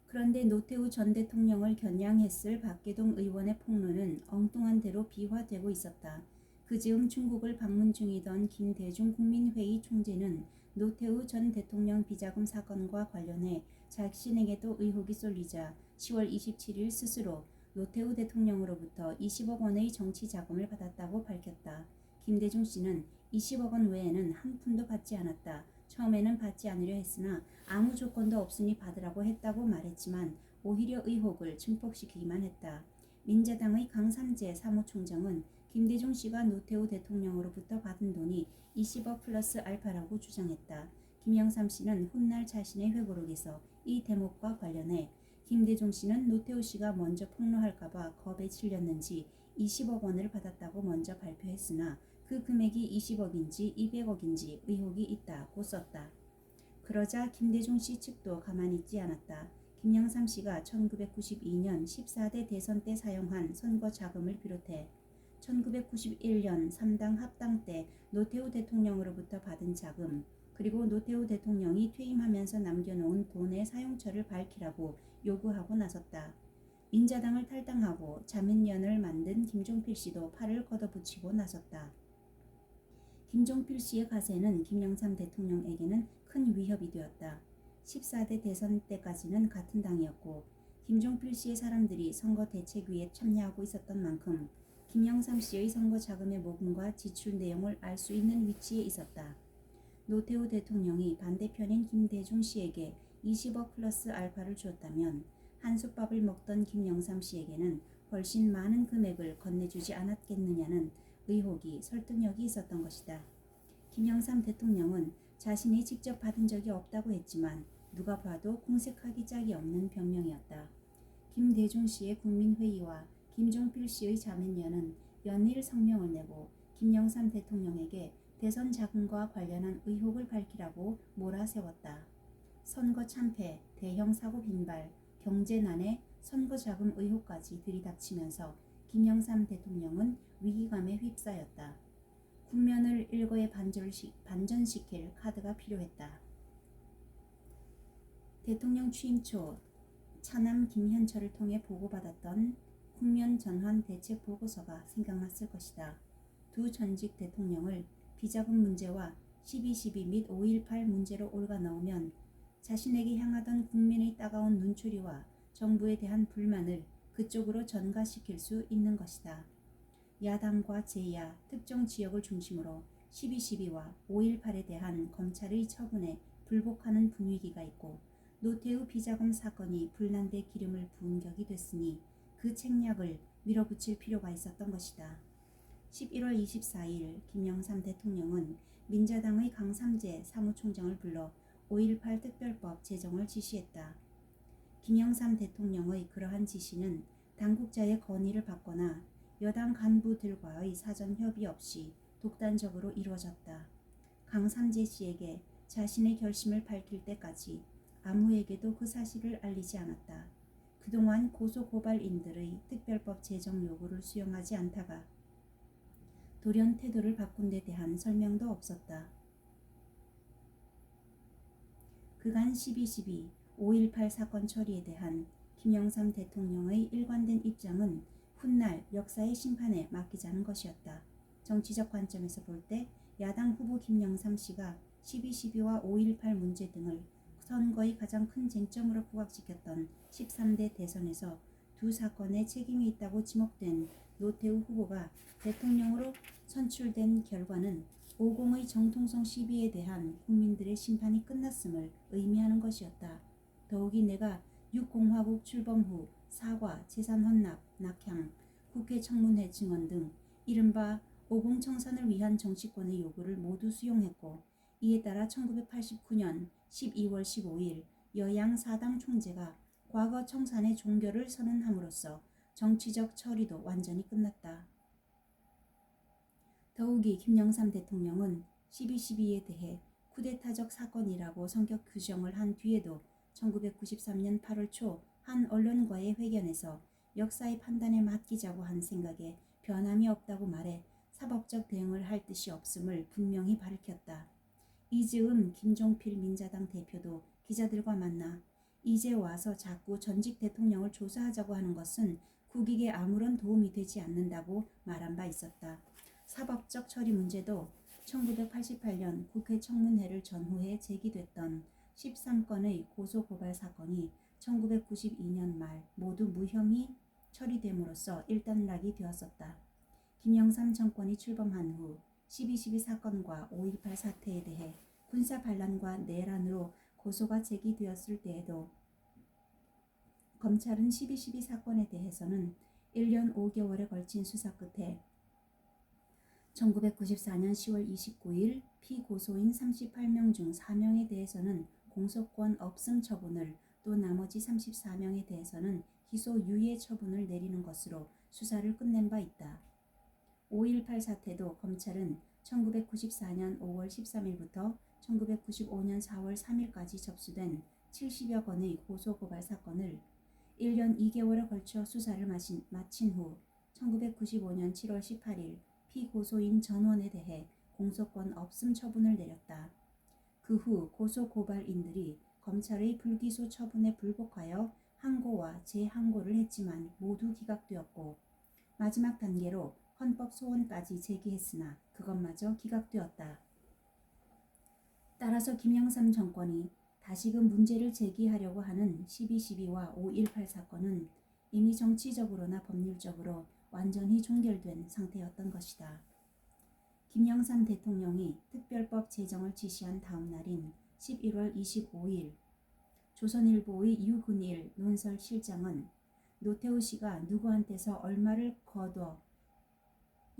그런데 노태우 전 대통령을 겨냥했을 박계동 의원의 폭로는 엉뚱한 대로 비화되고 있었다. 그 즈음 중국을 방문 중이던 김대중 국민회의 총재는 노태우 전 대통령 비자금 사건과 관련해 자신에게도 의혹이 쏠리자 10월 27일 스스로 노태우 대통령으로부터 20억 원의 정치 자금을 받았다고 밝혔다. 김대중 씨는 20억 원 외에는 한 푼도 받지 않았다. 처음에는 받지 않으려 했으나 아무 조건도 없으니 받으라고 했다고 말했지만 오히려 의혹을 증폭시키기만 했다. 민자당의 강삼재 사무총장은 김대중 씨가 노태우 대통령으로부터 받은 돈이 20억 플러스 알파라고 주장했다. 김영삼 씨는 훗날 자신의 회고록에서 이 대목과 관련해 김대중 씨는 노태우 씨가 먼저 폭로할까봐 겁에 질렸는지 20억 원을 받았다고 먼저 발표했으나 그 금액이 20억인지 200억인지 의혹이 있다고 썼다. 그러자 김대중 씨 측도 가만히 있지 않았다. 김영삼 씨가 1992년 14대 대선 때 사용한 선거 자금을 비롯해 1991년 3당 합당 때 노태우 대통령으로부터 받은 자금, 그리고 노태우 대통령이 퇴임하면서 남겨놓은 돈의 사용처를 밝히라고 요구하고 나섰다. 민자당을 탈당하고 자민련을 만든 김종필 씨도 팔을 걷어붙이고 나섰다. 김종필 씨의 가세는 김영삼 대통령에게는 큰 위협이 되었다. 14대 대선 때까지는 같은 당이었고 김종필 씨의 사람들이 선거 대책위에 참여하고 있었던 만큼 김영삼 씨의 선거 자금의 모금과 지출 내용을 알 수 있는 위치에 있었다. 노태우 대통령이 반대편인 김대중 씨에게 20억 플러스 알파를 주었다면 한솥밥을 먹던 김영삼 씨에게는 훨씬 많은 금액을 건네주지 않았겠느냐는 의혹이 설득력이 있었던 것이다. 김영삼 대통령은 자신이 직접 받은 적이 없다고 했지만 누가 봐도 궁색하기 짝이 없는 변명이었다. 김대중 씨의 국민회의와 김종필 씨의 자민련은 연일 성명을 내고 김영삼 대통령에게 대선 자금과 관련한 의혹을 밝히라고 몰아세웠다. 선거 참패, 대형 사고 빈발, 경제난에 선거 자금 의혹까지 들이닥치면서 김영삼 대통령은 위기감에 휩싸였다. 국면을 일거에 반전시킬 카드가 필요했다. 대통령 취임 초 차남 김현철을 통해 보고받았던 국면 전환 대책 보고서가 생각났을 것이다. 두 전직 대통령을 비자금 문제와 12.12 및 5.18 문제로 올가넣으면 자신에게 향하던 국민의 따가운 눈초리와 정부에 대한 불만을 그쪽으로 전가시킬 수 있는 것이다. 야당과 제야, 특정 지역을 중심으로 12.12와 5.18에 대한 검찰의 처분에 불복하는 분위기가 있고 노태우 비자금 사건이 불난데 기름을 부은 격이 됐으니 그 책략을 밀어붙일 필요가 있었던 것이다. 11월 24일 김영삼 대통령은 민자당의 강삼재 사무총장을 불러 5.18 특별법 제정을 지시했다. 김영삼 대통령의 그러한 지시는 당국자의 건의를 받거나 여당 간부들과의 사전 협의 없이 독단적으로 이루어졌다. 강삼재 씨에게 자신의 결심을 밝힐 때까지 아무에게도 그 사실을 알리지 않았다. 그동안 고소고발인들의 특별법 제정 요구를 수용하지 않다가 돌연 태도를 바꾼 데 대한 설명도 없었다. 그간 12.12, 5.18 사건 처리에 대한 김영삼 대통령의 일관된 입장은 훗날 역사의 심판에 맡기자는 것이었다. 정치적 관점에서 볼 때 야당 후보 김영삼 씨가 12.12와 5.18 문제 등을 선거의 가장 큰 쟁점으로 부각시켰던 13대 대선에서 두 사건에 책임이 있다고 지목된 노태우 후보가 대통령으로 선출된 결과는 50의 정통성 시비에 대한 국민들의 심판이 끝났음을 의미하는 것이었다. 더욱이 내가 6공화국 출범 후 사과, 재산 헌납, 낙향, 국회 청문회 증언 등 이른바 50 청산을 위한 정치권의 요구를 모두 수용했고 이에 따라 1989년 12월 15일 여양 4당 총재가 과거 청산의 종결을 선언함으로써 정치적 처리도 완전히 끝났다. 더욱이 김영삼 대통령은 12.12에 대해 쿠데타적 사건이라고 성격 규정을 한 뒤에도 1993년 8월 초 한 언론과의 회견에서 역사의 판단에 맡기자고 한 생각에 변함이 없다고 말해 사법적 대응을 할 뜻이 없음을 분명히 밝혔다. 이즈음 김종필 민자당 대표도 기자들과 만나 이제 와서 자꾸 전직 대통령을 조사하자고 하는 것은 국익에 아무런 도움이 되지 않는다고 말한 바 있었다. 사법적 처리 문제도 1988년 국회 청문회를 전후해 제기됐던 13건의 고소고발 사건이 1992년 말 모두 무혐의 처리됨으로써 일단락이 되었었다. 김영삼 정권이 출범한 후 12.12 사건과 5.18 사태에 대해 군사 반란과 내란으로 고소가 제기되었을 때에도 검찰은 12.12 사건에 대해서는 1년 5개월에 걸친 수사 끝에 1994년 10월 29일 피고소인 38명 중 4명에 대해서는 공소권 없음 처분을, 또 나머지 34명에 대해서는 기소 유예 처분을 내리는 것으로 수사를 끝낸 바 있다. 5.18 사태도 검찰은 1994년 5월 13일부터 1995년 4월 3일까지 접수된 70여 건의 고소고발 사건을 1년 2개월에 걸쳐 수사를 마친 후 1995년 7월 18일 피고소인 전원에 대해 공소권 없음 처분을 내렸다. 그 후 고소고발인들이 검찰의 불기소 처분에 불복하여 항고와 재항고를 했지만 모두 기각되었고, 마지막 단계로 헌법 소원까지 제기했으나 그것마저 기각되었다. 따라서 김영삼 정권이 다시금 문제를 제기하려고 하는 12.12와 5.18 사건은 이미 정치적으로나 법률적으로 완전히 종결된 상태였던 것이다. 김영삼 대통령이 특별법 제정을 지시한 다음 날인 11월 25일 조선일보의 유근일 논설실장은 노태우 씨가 누구한테서 얼마를 거둬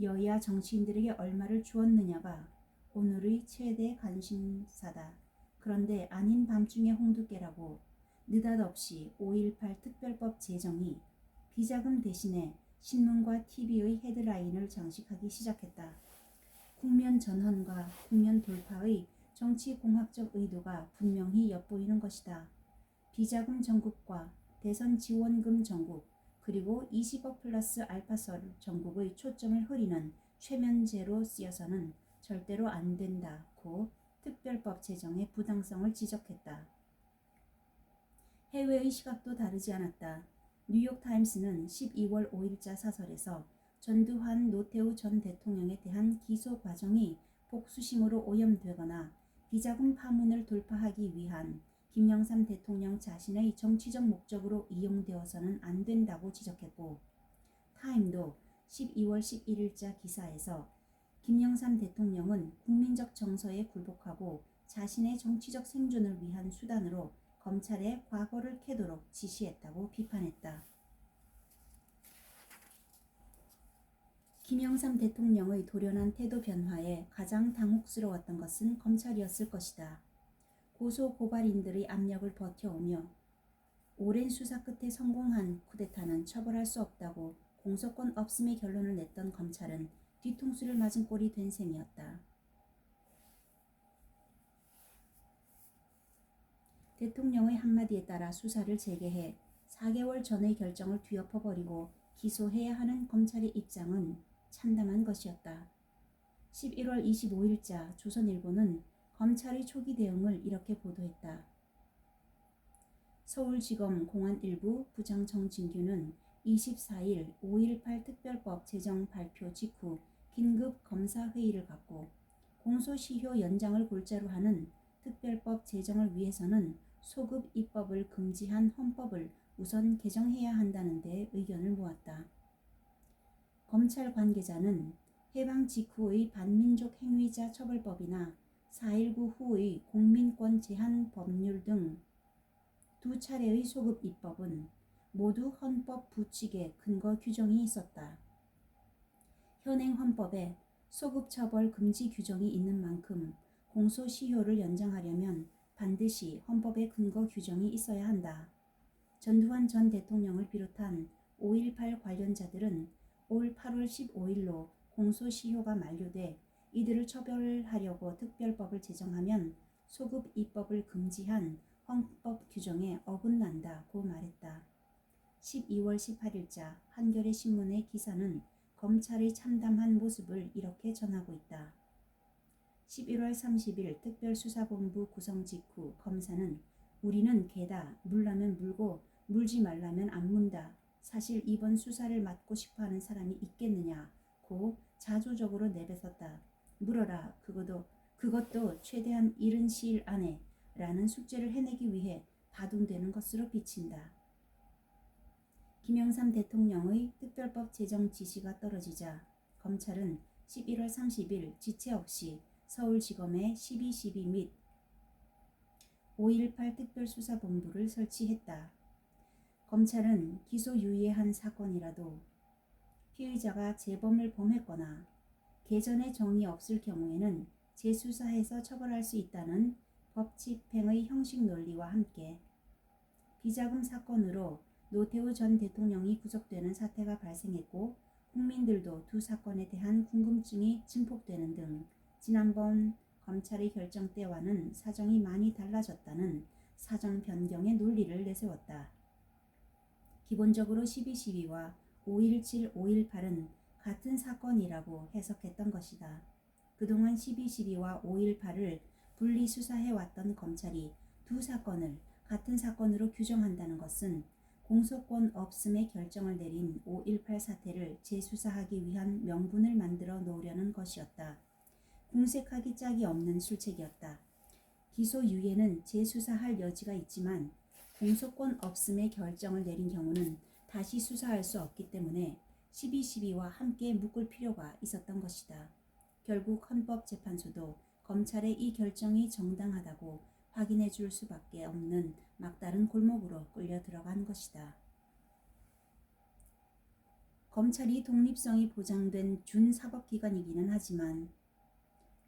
여야 정치인들에게 얼마를 주었느냐가 오늘의 최대 관심사다. 그런데 아닌 밤중에 홍두깨라고 느닷없이 5.18 특별법 제정이 비자금 대신에 신문과 TV의 헤드라인을 장식하기 시작했다. 국면 전환과 국면 돌파의 정치공학적 의도가 분명히 엿보이는 것이다. 비자금 전국과 대선 지원금 전국, 그리고 20억 플러스 알파설 전국의 초점을 흐리는 최면제로 쓰여서는 절대로 안 된다고 특별법 제정의 부당성을 지적했다. 해외의 시각도 다르지 않았다. 뉴욕타임스는 12월 5일자 사설에서 전두환 노태우 전 대통령에 대한 기소 과정이 복수심으로 오염되거나 비자금 파문을 돌파하기 위한 김영삼 대통령 자신의 정치적 목적으로 이용되어서는 안 된다고 지적했고, 타임도 12월 11일자 기사에서 김영삼 대통령은 국민적 정서에 굴복하고 자신의 정치적 생존을 위한 수단으로 검찰의 과거를 캐도록 지시했다고 비판했다. 김영삼 대통령의 돌연한 태도 변화에 가장 당혹스러웠던 것은 검찰이었을 것이다. 고소 고발인들의 압력을 버텨오며 오랜 수사 끝에 성공한 쿠데타는 처벌할 수 없다고 공소권 없음의 결론을 냈던 검찰은 뒤통수를 맞은 꼴이 된 셈이었다. 대통령의 한마디에 따라 수사를 재개해 4개월 전의 결정을 뒤엎어버리고 기소해야 하는 검찰의 입장은 참담한 것이었다. 11월 25일자 조선일보는 검찰의 초기 대응을 이렇게 보도했다. 서울지검 공안 1부 부장 정진규는 24일 5.18 특별법 제정 발표 직후 긴급 검사회의를 갖고 공소시효 연장을 골자로 하는 특별법 제정을 위해서는 소급 입법을 금지한 헌법을 우선 개정해야 한다는 데 의견을 모았다. 검찰 관계자는 해방 직후의 반민족 행위자 처벌법이나 4.19 후의 공민권 제한 법률 등 두 차례의 소급 입법은 모두 헌법 부칙에 근거 규정이 있었다. 현행 헌법에 소급 처벌 금지 규정이 있는 만큼 공소시효를 연장하려면 반드시 헌법에 근거 규정이 있어야 한다. 전두환 전 대통령을 비롯한 5.18 관련자들은 올 8월 15일로 공소시효가 만료돼 이들을 처벌하려고 특별법을 제정하면 소급 입법을 금지한 헌법 규정에 어긋난다고 말했다. 12월 18일자 한겨레 신문의 기사는 검찰의 참담한 모습을 이렇게 전하고 있다. 11월 30일 특별수사본부 구성 직후 검사는 우리는 개다. 물라면 물고 물지 말라면 안 문다. 사실 이번 수사를 맡고 싶어하는 사람이 있겠느냐고 자조적으로 내뱉었다. 물어라. 그것도 최대한 이른 시일 안에 라는 숙제를 해내기 위해 바둥대는 것으로 비친다. 김영삼 대통령의 특별법 제정 지시가 떨어지자 검찰은 11월 30일 지체 없이 서울지검에 12.12 및 5.18 특별수사본부를 설치했다. 검찰은 기소유예한 사건이라도 피의자가 재범을 범했거나 개전의 정이 없을 경우에는 재수사해서 처벌할 수 있다는 법 집행의 형식 논리와 함께 비자금 사건으로 노태우 전 대통령이 구속되는 사태가 발생했고 국민들도 두 사건에 대한 궁금증이 증폭되는 등 지난번 검찰의 결정 때와는 사정이 많이 달라졌다는 사정 변경의 논리를 내세웠다. 기본적으로 12.12와 5.17, 5.18은 같은 사건이라고 해석했던 것이다. 그동안 12.12와 5.18을 분리수사해왔던 검찰이 두 사건을 같은 사건으로 규정한다는 것은 공소권 없음의 결정을 내린 5.18 사태를 재수사하기 위한 명분을 만들어 놓으려는 것이었다. 궁색하기 짝이 없는 술책이었다. 기소유예는 재수사할 여지가 있지만 공소권 없음의 결정을 내린 경우는 다시 수사할 수 없기 때문에 12.12와 함께 묶을 필요가 있었던 것이다. 결국 헌법재판소도 검찰의 이 결정이 정당하다고 확인해 줄 수밖에 없는 막다른 골목으로 끌려 들어간 것이다. 검찰이 독립성이 보장된 준사법기관이기는 하지만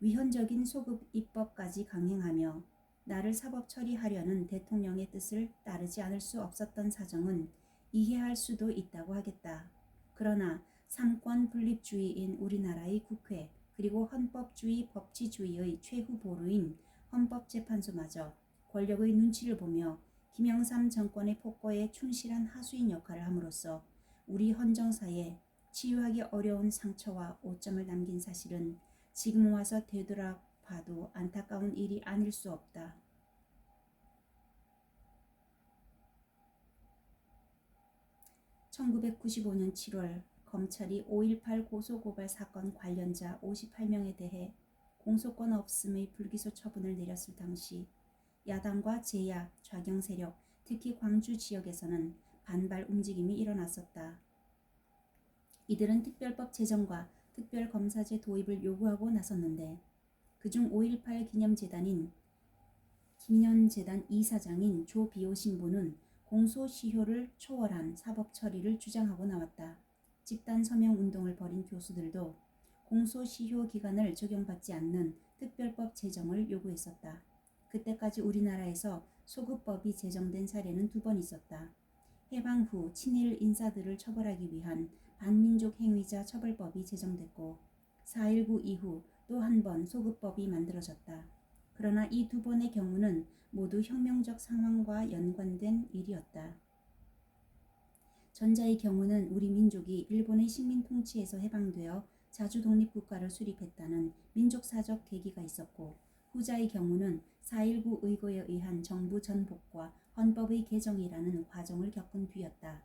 위헌적인 소급 입법까지 강행하며 나를 사법 처리하려는 대통령의 뜻을 따르지 않을 수 없었던 사정은 이해할 수도 있다고 하겠다. 그러나 삼권 분립주의인 우리나라의 국회 그리고 헌법주의 법치주의의 최후 보루인 헌법재판소마저 권력의 눈치를 보며 김영삼 정권의 폭거에 충실한 하수인 역할을 함으로써 우리 헌정사에 치유하기 어려운 상처와 오점을 남긴 사실은 지금 와서 되돌아봐도 안타까운 일이 아닐 수 없다. 1995년 7월 검찰이 5.18 고소고발 사건 관련자 58명에 대해 공소권 없음의 불기소 처분을 내렸을 당시 야당과 제야, 좌경 세력, 특히 광주 지역에서는 반발 움직임이 일어났었다. 이들은 특별법 제정과 특별검사제 도입을 요구하고 나섰는데 그중 5.18 기념재단인 기념재단 이사장인 조비오 신부는 공소시효를 초월한 사법 처리를 주장하고 나왔다. 집단 서명 운동을 벌인 교수들도 공소시효 기간을 적용받지 않는 특별법 제정을 요구했었다. 그때까지 우리나라에서 소급법이 제정된 사례는 2번 있었다. 해방 후 친일 인사들을 처벌하기 위한 반민족 행위자 처벌법이 제정됐고 4.19 이후 또 한 번 소급법이 만들어졌다. 그러나 이 2번의 경우는 모두 혁명적 상황과 연관된 일이었다. 전자의 경우는 우리 민족이 일본의 식민 통치에서 해방되어 자주 독립국가를 수립했다는 민족사적 계기가 있었고 후자의 경우는 4.19 의거에 의한 정부 전복과 헌법의 개정이라는 과정을 겪은 뒤였다.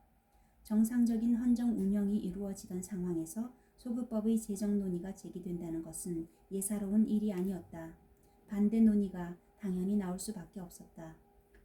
정상적인 헌정 운영이 이루어지던 상황에서 소급법의 제정 논의가 제기된다는 것은 예사로운 일이 아니었다. 반대 논의가 당연히 나올 수밖에 없었다.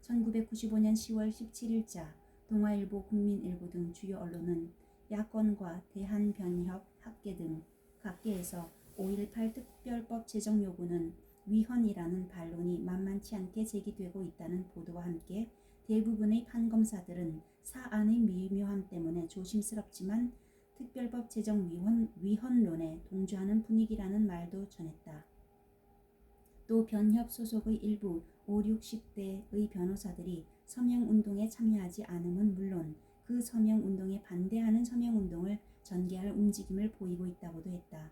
1995년 10월 17일자 동아일보, 국민일보 등 주요 언론은 야권과 대한변협, 학계 등 각계에서 5.18 특별법 제정 요구는 위헌이라는 반론이 만만치 않게 제기되고 있다는 보도와 함께 대부분의 판검사들은 사안의 미묘함 때문에 조심스럽지만 특별법 제정 위헌론에 동조하는 분위기라는 말도 전했다. 또 변협 소속의 일부 5, 60대의 변호사들이 서명운동에 참여하지 않음은 물론 그 서명운동에 반대하는 서명운동을 전개할 움직임을 보이고 있다고도 했다.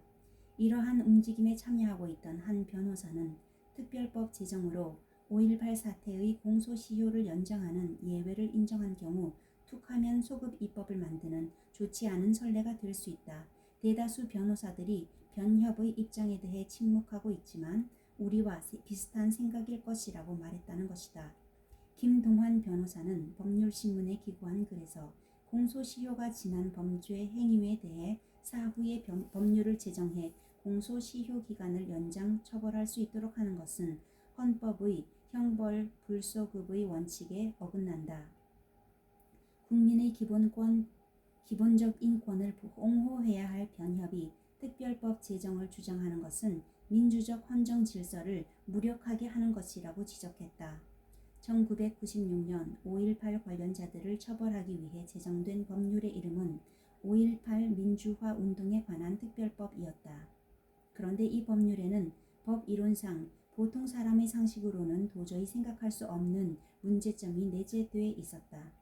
이러한 움직임에 참여하고 있던 한 변호사는 특별법 제정으로 5.18 사태의 공소시효를 연장하는 예외를 인정한 경우 툭하면 소급 입법을 만드는 좋지 않은 선례가 될 수 있다. 대다수 변호사들이 변협의 입장에 대해 침묵하고 있지만 우리와 비슷한 생각일 것이라고 말했다는 것이다. 김동환 변호사는 법률신문에 기고한 글에서 공소시효가 지난 범죄 행위에 대해 사후에 법률을 제정해 공소시효 기간을 연장 처벌할 수 있도록 하는 것은 헌법의 형벌 불소급의 원칙에 어긋난다. 국민의 기본적 인권을 옹호해야 할 변협이 특별법 제정을 주장하는 것은 민주적 헌정 질서를 무력하게 하는 것이라고 지적했다. 1996년 5.18 관련자들을 처벌하기 위해 제정된 법률의 이름은 5.18 민주화 운동에 관한 특별법이었다. 그런데 이 법률에는 법 이론상 보통 사람의 상식으로는 도저히 생각할 수 없는 문제점이 내재돼 있었다.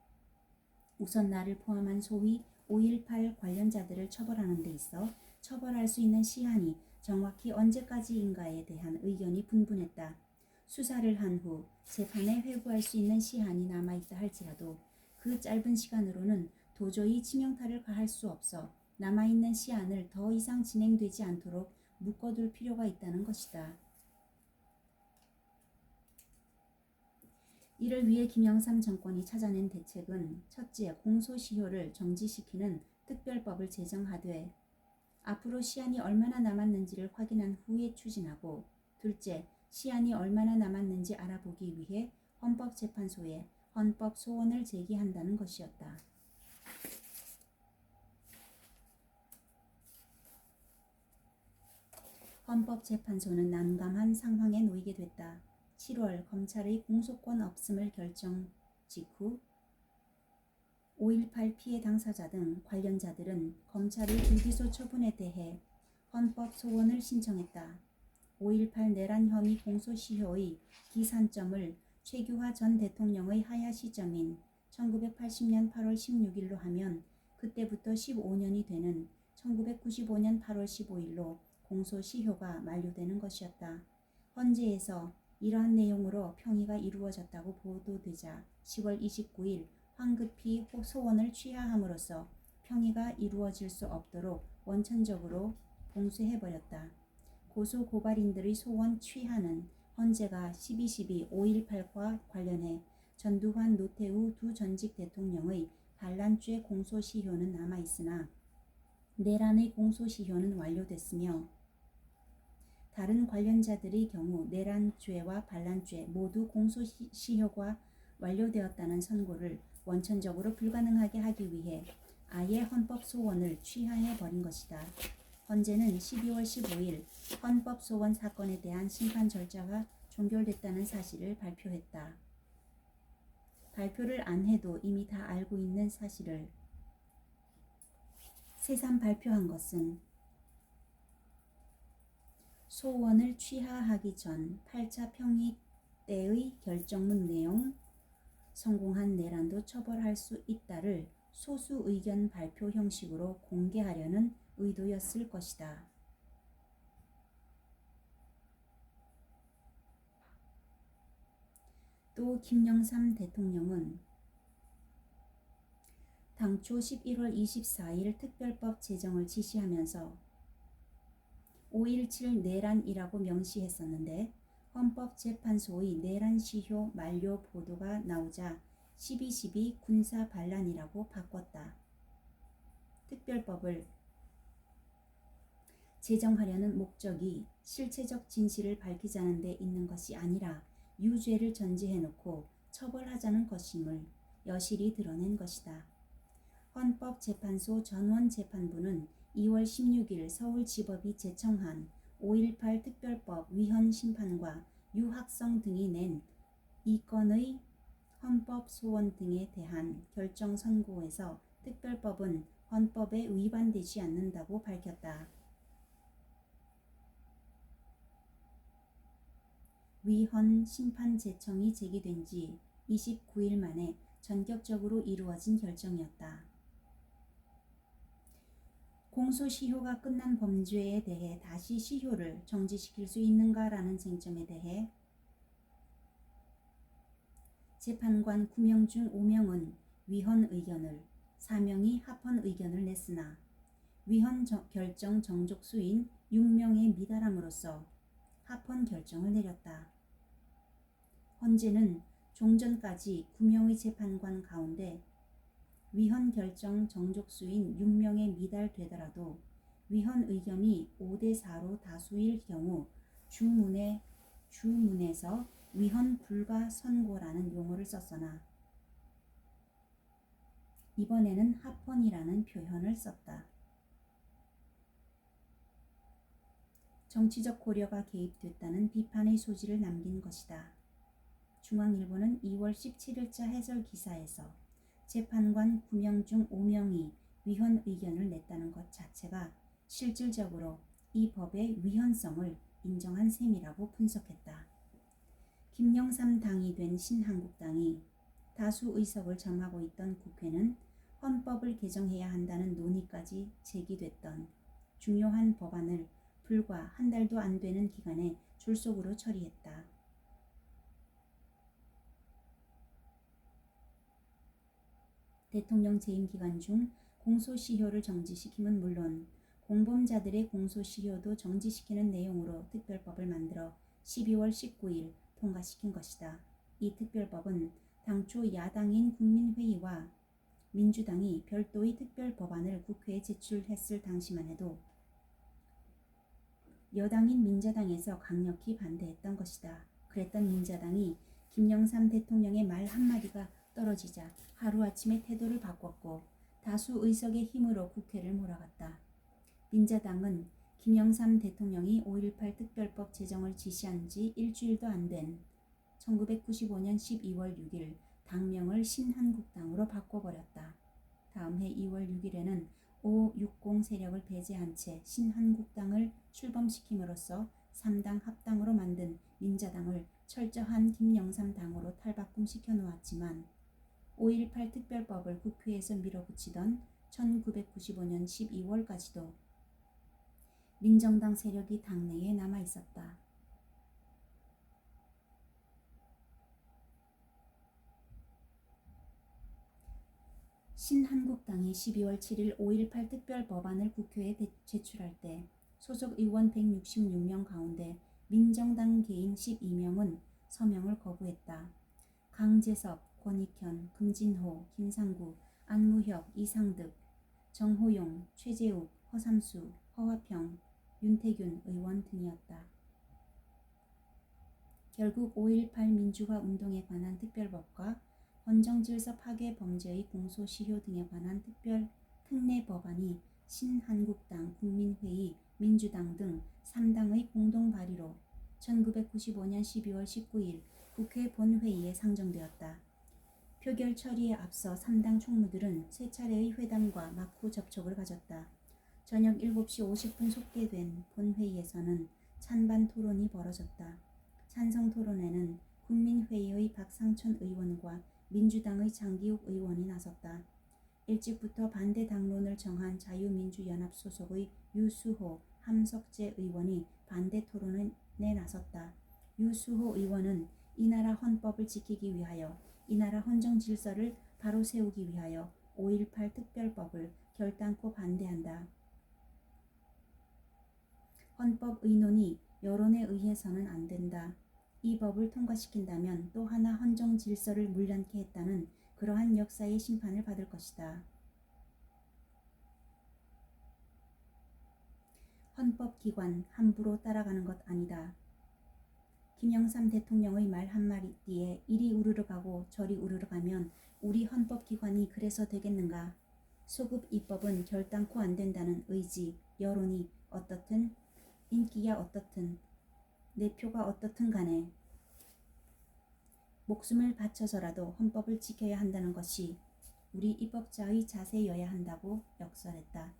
우선 나를 포함한 소위 5.18 관련자들을 처벌하는 데 있어 처벌할 수 있는 시한이 정확히 언제까지인가에 대한 의견이 분분했다. 수사를 한 후 재판에 회부할 수 있는 시한이 남아있다 할지라도 그 짧은 시간으로는 도저히 치명타를 가할 수 없어 남아있는 시한을 더 이상 진행되지 않도록 묶어둘 필요가 있다는 것이다. 이를 위해 김영삼 정권이 찾아낸 대책은 첫째, 공소시효를 정지시키는 특별법을 제정하되 앞으로 시한이 얼마나 남았는지를 확인한 후에 추진하고, 둘째, 시한이 얼마나 남았는지 알아보기 위해 헌법재판소에 헌법소원을 제기한다는 것이었다. 헌법재판소는 난감한 상황에 놓이게 됐다. 7월 검찰의 공소권 없음을 결정 직후 5.18 피해 당사자 등 관련자들은 검찰의 불기소 처분에 대해 헌법 소원을 신청했다. 5.18 내란 혐의 공소시효의 기산점을 최규하 전 대통령의 하야 시점인 1980년 8월 16일로 하면 그때부터 15년이 되는 1995년 8월 15일로 공소시효가 만료되는 것이었다. 헌재에서 이러한 내용으로 평의가 이루어졌다고 보도되자 10월 29일 황급히 소원을 취하함으로써 평의가 이루어질 수 없도록 원천적으로 봉쇄해버렸다. 고소고발인들의 소원 취하는 헌재가 12.12 5.18과 관련해 전두환 노태우 두 전직 대통령의 반란죄 공소시효는 남아있으나 내란의 공소시효는 완료됐으며 다른 관련자들의 경우 내란죄와 반란죄 모두 공소시효가 완료되었다는 선고를 원천적으로 불가능하게 하기 위해 아예 헌법소원을 취하해버린 것이다. 헌재는 12월 15일 헌법소원 사건에 대한 심판 절차가 종결됐다는 사실을 발표했다. 발표를 안 해도 이미 다 알고 있는 사실을 새삼 발표한 것은 소원을 취하하기 전 8차 평의 때의 결정문 내용 성공한 내란도 처벌할 수 있다를 소수 의견 발표 형식으로 공개하려는 의도였을 것이다. 또 김영삼 대통령은 당초 11월 24일 특별법 제정을 지시하면서 5.17 내란이라고 명시했었는데 헌법재판소의 내란시효 만료 보도가 나오자 12.12 군사반란이라고 바꿨다. 특별법을 제정하려는 목적이 실체적 진실을 밝히자는 데 있는 것이 아니라 유죄를 전제해놓고 처벌하자는 것임을 여실히 드러낸 것이다. 헌법재판소 전원재판부는 2월 16일 서울지법이 제청한 5.18 특별법 위헌 심판과 유학성 등이 낸 이 건의 헌법소원 등에 대한 결정 선고에서 특별법은 헌법에 위반되지 않는다고 밝혔다. 위헌 심판 제청이 제기된 지 29일 만에 전격적으로 이루어진 결정이었다. 공소시효가 끝난 범죄에 대해 다시 시효를 정지시킬 수 있는가라는 쟁점에 대해 재판관 9명 중 5명은 위헌 의견을, 4명이 합헌 의견을 냈으나 위헌 결정 정족수인 6명에 미달함으로써 합헌 결정을 내렸다. 헌재는 종전까지 9명의 재판관 가운데 위헌 결정 정족수인 6명에 미달되더라도 위헌 의견이 5대4로 다수일 경우 주문에서 위헌 불가 선고라는 용어를 썼으나 이번에는 합헌이라는 표현을 썼다. 정치적 고려가 개입됐다는 비판의 소지를 남긴 것이다. 중앙일보는 2월 17일자 해설 기사에서 재판관 9명 중 5명이 위헌 의견을 냈다는 것 자체가 실질적으로 이 법의 위헌성을 인정한 셈이라고 분석했다. 김영삼 당이 된 신한국당이 다수 의석을 점하고 있던 국회는 헌법을 개정해야 한다는 논의까지 제기됐던 중요한 법안을 불과 한 달도 안 되는 기간에 졸속으로 처리했다. 대통령 재임 기간 중 공소시효를 정지시킴은 물론 공범자들의 공소시효도 정지시키는 내용으로 특별법을 만들어 12월 19일 통과시킨 것이다. 이 특별법은 당초 야당인 국민회의와 민주당이 별도의 특별법안을 국회에 제출했을 당시만 해도 여당인 민자당에서 강력히 반대했던 것이다. 그랬던 민자당이 김영삼 대통령의 말 한마디가 떨어지자 하루아침에 태도를 바꿨고 다수 의석의 힘으로 국회를 몰아갔다. 민자당은 김영삼 대통령이 5.18 특별법 제정을 지시한 지 일주일도 안 된 1995년 12월 6일 당명을 신한국당으로 바꿔버렸다. 다음 해 2월 6일에는 560 세력을 배제한 채 신한국당을 출범시킴으로써 3당 합당으로 만든 민자당을 철저한 김영삼 당으로 탈바꿈시켜 놓았지만 5.18 특별법을 국회에서 밀어붙이던 1995년 12월까지도 민정당 세력이 당내에 남아있었다. 신한국당이 12월 7일 5.18 특별법안을 국회에 제출할 때 소속 의원 166명 가운데 민정당 개인 12명은 서명을 거부했다. 강재섭, 권익현, 금진호, 김상구, 안무혁, 이상득, 정호용, 최재욱, 허삼수, 허화평, 윤태균 의원 등이었다. 결국 5.18 민주화 운동에 관한 특별법과 헌정질서 파괴 범죄의 공소시효 등에 관한 특례 법안이 신한국당, 국민회의, 민주당 등 3당의 공동 발의로 1995년 12월 19일 국회 본회의에 상정되었다. 표결 처리에 앞서 3당 총무들은 세 차례의 회담과 막후 접촉을 가졌다. 저녁 7시 50분 속개된 본회의에서는 찬반 토론이 벌어졌다. 찬성 토론에는 국민회의의 박상천 의원과 민주당의 장기욱 의원이 나섰다. 일찍부터 반대 당론을 정한 자유민주연합 소속의 유수호, 함석재 의원이 반대 토론에 나섰다. 유수호 의원은 이 나라 헌법을 지키기 위하여 이 나라 헌정 질서를 바로 세우기 위하여 5.18 특별법을 결단코 반대한다. 헌법 의논이 여론에 의해서는 안 된다. 이 법을 통과시킨다면 또 하나 헌정 질서를 물량케 했다는 그러한 역사의 심판을 받을 것이다. 헌법기관 함부로 따라가는 것 아니다. 김영삼 대통령의 말 한마디에 이리 우르르 가고 저리 우르르 가면 우리 헌법기관이 그래서 되겠는가. 소급 입법은 결단코 안 된다는 의지, 여론이 어떻든 인기야 어떻든 내 표가 어떻든 간에 목숨을 바쳐서라도 헌법을 지켜야 한다는 것이 우리 입법자의 자세여야 한다고 역설했다.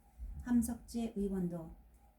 함석재 의원도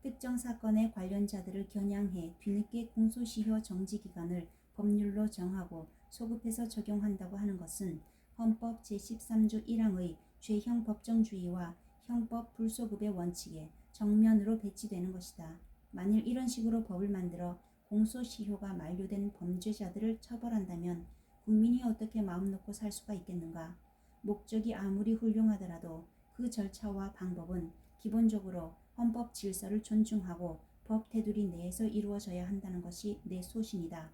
특정 사건의 관련자들을 겨냥해 뒤늦게 공소시효 정지 기간을 법률로 정하고 소급해서 적용한다고 하는 것은 헌법 제13조 1항의 죄형 법정주의와 형법 불소급의 원칙에 정면으로 배치되는 것이다. 만일 이런 식으로 법을 만들어 공소시효가 만료된 범죄자들을 처벌한다면 국민이 어떻게 마음 놓고 살 수가 있겠는가. 목적이 아무리 훌륭하더라도 그 절차와 방법은 기본적으로 헌법 질서를 존중하고 법 테두리 내에서 이루어져야 한다는 것이 내 소신이다.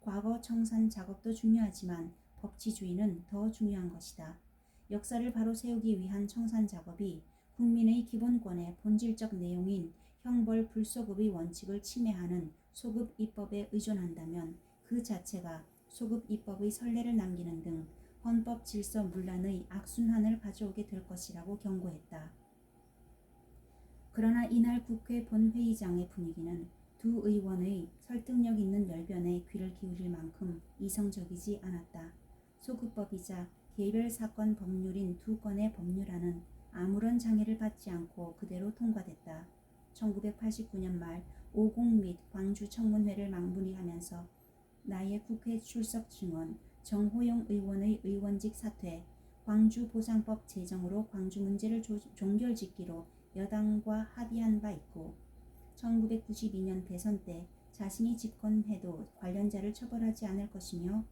과거 청산 작업도 중요하지만 법치주의는 더 중요한 것이다. 역사를 바로 세우기 위한 청산 작업이 국민의 기본권의 본질적 내용인 형벌 불소급의 원칙을 침해하는 소급 입법에 의존한다면 그 자체가 소급 입법의 선례를 남기는 등 헌법 질서 문란의 악순환을 가져오게 될 것이라고 경고했다. 그러나 이날 국회 본회의장의 분위기는 두 의원의 설득력 있는 열변에 귀를 기울일 만큼 이성적이지 않았다. 소급법이자 개별 사건 법률인 두 건의 법률안은 아무런 장애를 받지 않고 그대로 통과됐다. 1989년 말 오공 및 광주 청문회를 마무리하면서 나의 국회 출석 증언, 정호영 의원의 의원직 사퇴, 광주 보상법 제정으로 광주 문제를 종결짓기로 여당과 합의한 바 있고 1992년 대선 때 자신이 집권해도 관련자를 처벌하지 않을 것이며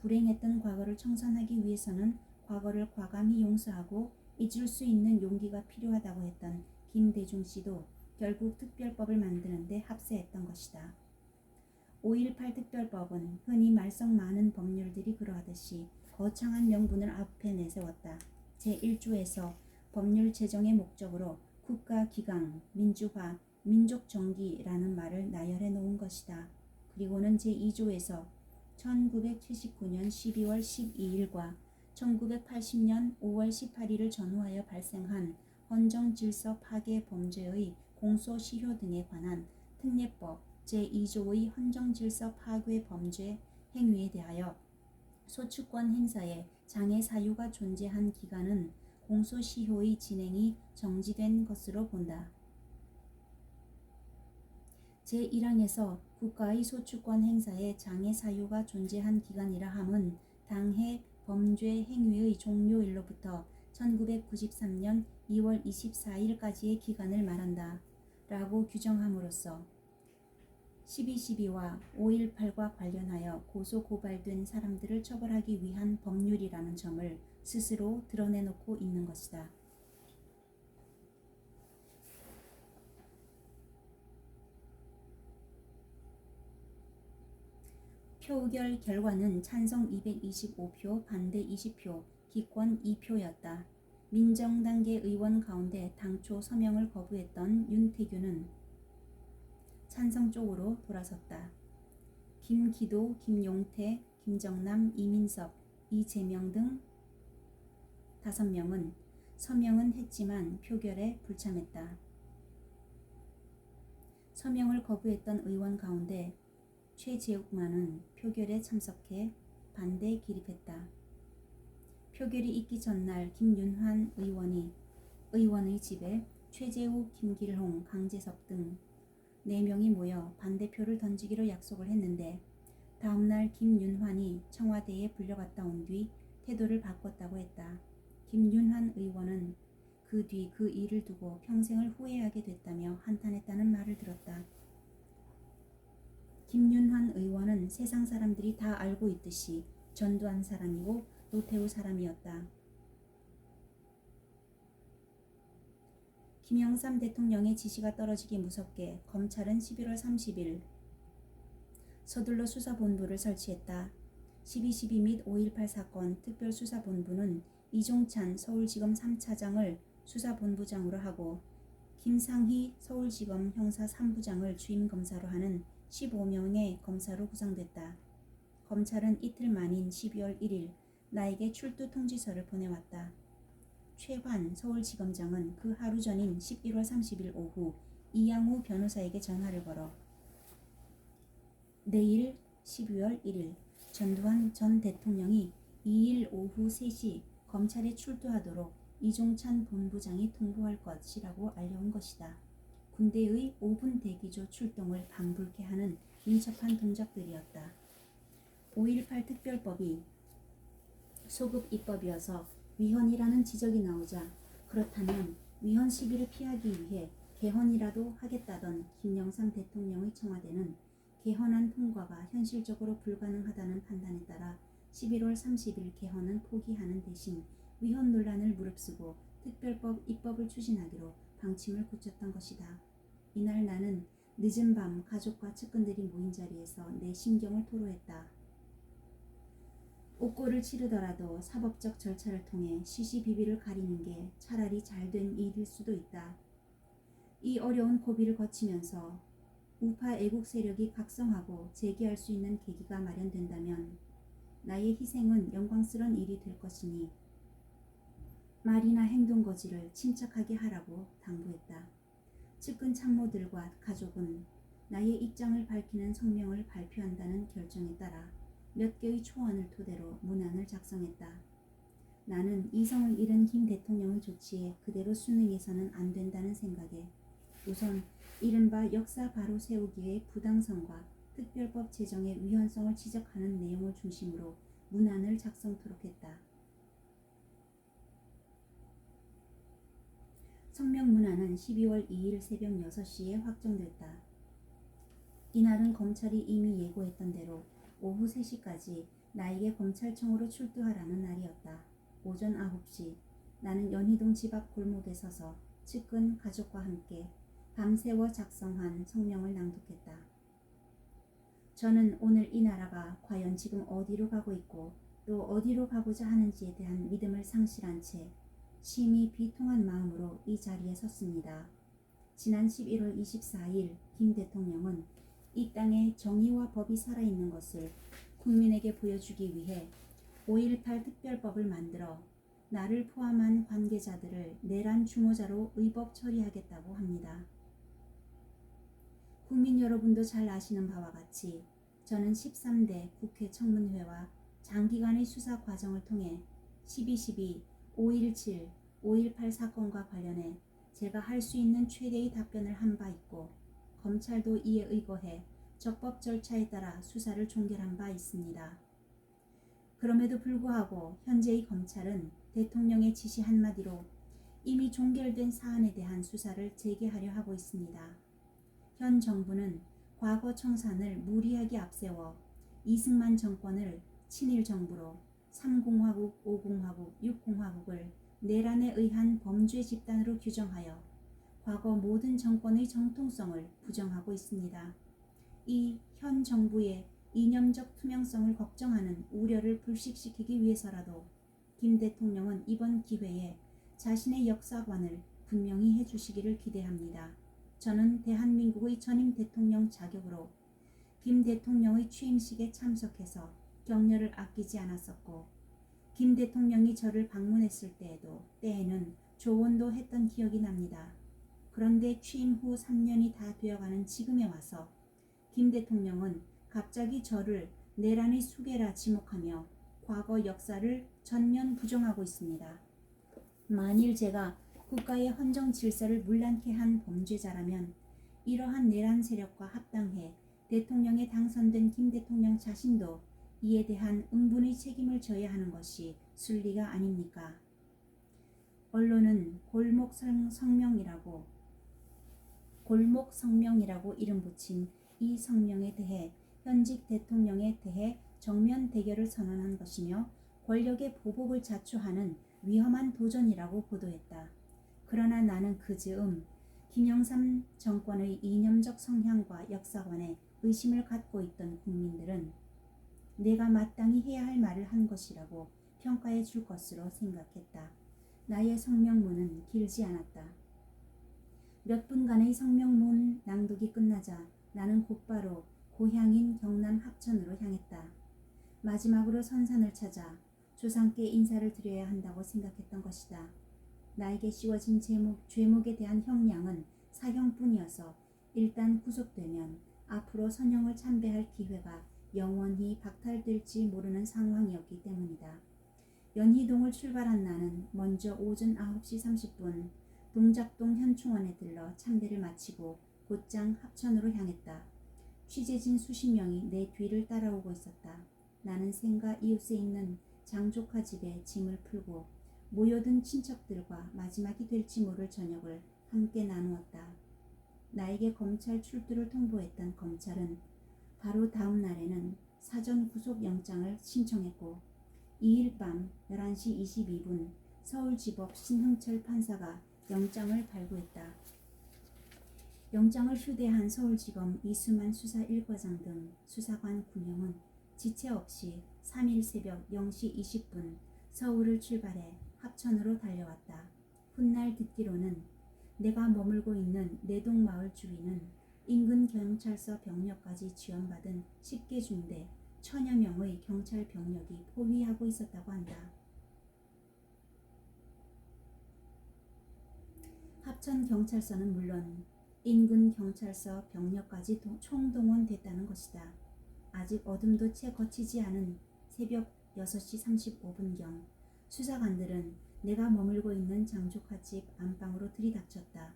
불행했던 과거를 청산하기 위해서는 과거를 과감히 용서하고 잊을 수 있는 용기가 필요하다고 했던 김대중 씨도 결국 특별법을 만드는 데 합세했던 것이다. 5.18 특별법은 흔히 말썽 많은 법률들이 그러하듯이 거창한 명분을 앞에 내세웠다. 제1조에서 법률 제정의 목적으로 국가 기강, 민주화, 민족 정기라는 말을 나열해 놓은 것이다. 그리고는 제2조에서 1979년 12월 12일과 1980년 5월 18일을 전후하여 발생한 헌정질서 파괴 범죄의 공소시효 등에 관한 특례법 제2조의 헌정질서 파괴 범죄 행위에 대하여 소추권 행사에 장애 사유가 존재한 기간은 공소시효의 진행이 정지된 것으로 본다. 제1항에서 국가의 소추권 행사에 장애 사유가 존재한 기간이라 함은 당해 범죄 행위의 종료일로부터 1993년 2월 24일까지의 기간을 말한다. 라고 규정함으로써 12.12와 5.18과 관련하여 고소 고발된 사람들을 처벌하기 위한 법률이라는 점을 스스로 드러내놓고 있는 것이다. 표결 결과는 찬성 225표, 반대 20표, 기권 2표였다. 민정당계 의원 가운데 당초 서명을 거부했던 윤태규는 찬성 쪽으로 돌아섰다. 김기도, 김용태, 김정남, 이민석, 이재명 등 5명은 서명은 했지만 표결에 불참했다. 서명을 거부했던 의원 가운데 최재욱만은 표결에 참석해 반대 기립했다. 표결이 있기 전날 김윤환 의원의 집에 최재욱, 김길홍, 강재섭 등 4명이 모여 반대표를 던지기로 약속을 했는데 다음날 김윤환이 청와대에 불려갔다 온 뒤 태도를 바꿨다고 했다. 김윤환 의원은 그 뒤 그 일을 두고 평생을 후회하게 됐다며 한탄했다는 말을 들었다. 김윤환 의원은 세상 사람들이 다 알고 있듯이 전두환 사람이고 노태우 사람이었다. 김영삼 대통령의 지시가 떨어지기 무섭게 검찰은 11월 30일 서둘러 수사본부를 설치했다. 12.12 및 5.18 사건 특별수사본부는 이종찬 서울지검 3차장을 수사본부장으로 하고 김상희 서울지검 형사 3부장을 주임검사로 하는 15명의 검사로 구성됐다. 검찰은 이틀 만인 12월 1일 나에게 출두 통지서를 보내왔다. 최환 서울지검장은 그 하루 전인 11월 30일 오후 이양우 변호사에게 전화를 걸어 내일 12월 1일 전두환 전 대통령이 2일 오후 3시 검찰에 출두하도록 이종찬 본부장이 통보할 것이라고 알려온 것이다. 군대의 5분 대기조 출동을 방불케 하는 민첩한 동작들이었다. 5.18 특별법이 소급 입법이어서 위헌이라는 지적이 나오자 그렇다면 위헌 시비를 피하기 위해 개헌이라도 하겠다던 김영삼 대통령의 청와대는 개헌안 통과가 현실적으로 불가능하다는 판단에 따라 11월 30일 개헌은 포기하는 대신 위헌 논란을 무릅쓰고 특별법 입법을 추진하기로 방침을 굳혔던 것이다. 이날 나는 늦은 밤 가족과 측근들이 모인 자리에서 내 심경을 토로했다. 옥고를 치르더라도 사법적 절차를 통해 시시비비를 가리는 게 차라리 잘된 일일 수도 있다. 이 어려운 고비를 거치면서 우파 애국 세력이 각성하고 재기할 수 있는 계기가 마련된다면 나의 희생은 영광스러운 일이 될 것이니 말이나 행동 거지를 침착하게 하라고 당부했다. 측근 참모들과 가족은 나의 입장을 밝히는 성명을 발표한다는 결정에 따라 몇 개의 초안을 토대로 문안을 작성했다. 나는 이성을 잃은 김 대통령의 조치에 그대로 순응해서는 안 된다는 생각에 우선 이른바 역사 바로 세우기의 부당성과 특별법 제정의 위헌성을 지적하는 내용을 중심으로 문안을 작성토록 했다. 성명 문안은 12월 2일 새벽 6시에 확정됐다. 이날은 검찰이 이미 예고했던 대로 오후 3시까지 나에게 검찰청으로 출두하라는 날이었다. 오전 9시 나는 연희동 집 앞 골목에 서서 측근 가족과 함께 밤새워 작성한 성명을 낭독했다. 저는 오늘 이 나라가 과연 지금 어디로 가고 있고 또 어디로 가고자 하는지에 대한 믿음을 상실한 채 심히 비통한 마음으로 이 자리에 섰습니다. 지난 11월 24일 김 대통령은 이 땅에 정의와 법이 살아있는 것을 국민에게 보여주기 위해 5.18 특별법을 만들어 나를 포함한 관계자들을 내란 주모자로 의법 처리하겠다고 합니다. 국민 여러분도 잘 아시는 바와 같이 저는 13대 국회 청문회와 장기간의 수사 과정을 통해 12.12, 5.17, 5.18 사건과 관련해 제가 할 수 있는 최대의 답변을 한 바 있고 검찰도 이에 의거해 적법 절차에 따라 수사를 종결한 바 있습니다. 그럼에도 불구하고 현재의 검찰은 대통령의 지시 한마디로 이미 종결된 사안에 대한 수사를 재개하려 하고 있습니다. 현 정부는 과거 청산을 무리하게 앞세워 이승만 정권을 친일 정부로 3공화국, 5공화국, 6공화국을 내란에 의한 범죄 집단으로 규정하여 과거 모든 정권의 정통성을 부정하고 있습니다. 이 현 정부의 이념적 투명성을 걱정하는 우려를 불식시키기 위해서라도 김 대통령은 이번 기회에 자신의 역사관을 분명히 해주시기를 기대합니다. 저는 대한민국의 전임 대통령 자격으로 김 대통령의 취임식에 참석해서 격려를 아끼지 않았었고 김 대통령이 저를 방문했을 때에는 조언도 했던 기억이 납니다. 그런데 취임 후 3년이 다 되어가는 지금에 와서 김 대통령은 갑자기 저를 내란의 수괴라 지목하며 과거 역사를 전면 부정하고 있습니다. 만일 제가 국가의 헌정 질서를 문란케 한 범죄자라면 이러한 내란 세력과 합당해 대통령에 당선된 김 대통령 자신도 이에 대한 응분의 책임을 져야 하는 것이 순리가 아닙니까? 언론은 골목 성명이라고 이름 붙인 이 성명에 대해 현직 대통령에 대해 정면 대결을 선언한 것이며 권력의 보복을 자초하는 위험한 도전이라고 보도했다. 그러나 나는 그 즈음 김영삼 정권의 이념적 성향과 역사관에 의심을 갖고 있던 국민들은 내가 마땅히 해야 할 말을 한 것이라고 평가해 줄 것으로 생각했다. 나의 성명문은 길지 않았다. 몇 분간의 성명문 낭독이 끝나자 나는 곧바로 고향인 경남 합천으로 향했다. 마지막으로 선산을 찾아 조상께 인사를 드려야 한다고 생각했던 것이다. 나에게 씌워진 죄목에 대한 형량은 사형뿐이어서 일단 구속되면 앞으로 선형을 참배할 기회가 영원히 박탈될지 모르는 상황이었기 때문이다. 연희동을 출발한 나는 먼저 오전 9시 30분 동작동 현충원에 들러 참배를 마치고 곧장 합천으로 향했다. 취재진 수십 명이 내 뒤를 따라오고 있었다. 나는 생가 이웃에 있는 장조카 집에 짐을 풀고 모여든 친척들과 마지막이 될지 모를 저녁을 함께 나누었다. 나에게 검찰 출두를 통보했던 검찰은 바로 다음 날에는 사전 구속영장을 신청했고 2일 밤 11시 22분 서울지법 신흥철 판사가 영장을 발부했다. 영장을 휴대한 서울지검 이수만 수사 1과장 등 수사관 9명은 지체 없이 3일 새벽 0시 20분 서울을 출발해 합천으로 달려왔다. 훗날 듣기로는 내가 머물고 있는 내동마을 주위는 인근 경찰서 병력까지 지원받은 10개 중대 1000여 명의 경찰 병력이 포위하고 있었다고 한다. 합천 경찰서는 물론 인근 경찰서 병력까지 총동원됐다는 것이다. 아직 어둠도 채 거치지 않은 새벽 6시 35분경 수사관들은 내가 머물고 있는 장조카집 안방으로 들이닥쳤다.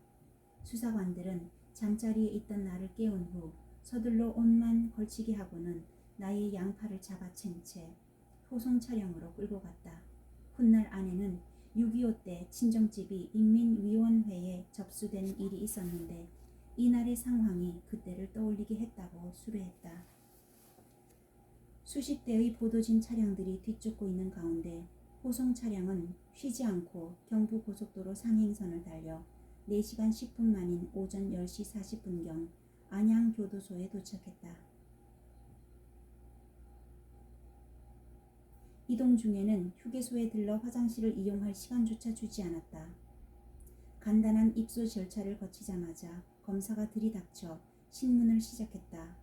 수사관들은 잠자리에 있던 나를 깨운 후 서둘러 옷만 걸치게 하고는 나의 양팔을 잡아챈 채 호송 차량으로 끌고 갔다. 훗날 아내는 6.25 때 친정집이 인민위원회에 접수된 일이 있었는데 이날의 상황이 그때를 떠올리게 했다고 수뢰했다. 수십 대의 보도진 차량들이 뒤쫓고 있는 가운데 호송 차량은 쉬지 않고 경부고속도로 상행선을 달려 4시간 10분 만인 오전 10시 40분경 안양교도소에 도착했다. 이동 중에는 휴게소에 들러 화장실을 이용할 시간조차 주지 않았다. 간단한 입소 절차를 거치자마자 검사가 들이닥쳐 신문을 시작했다.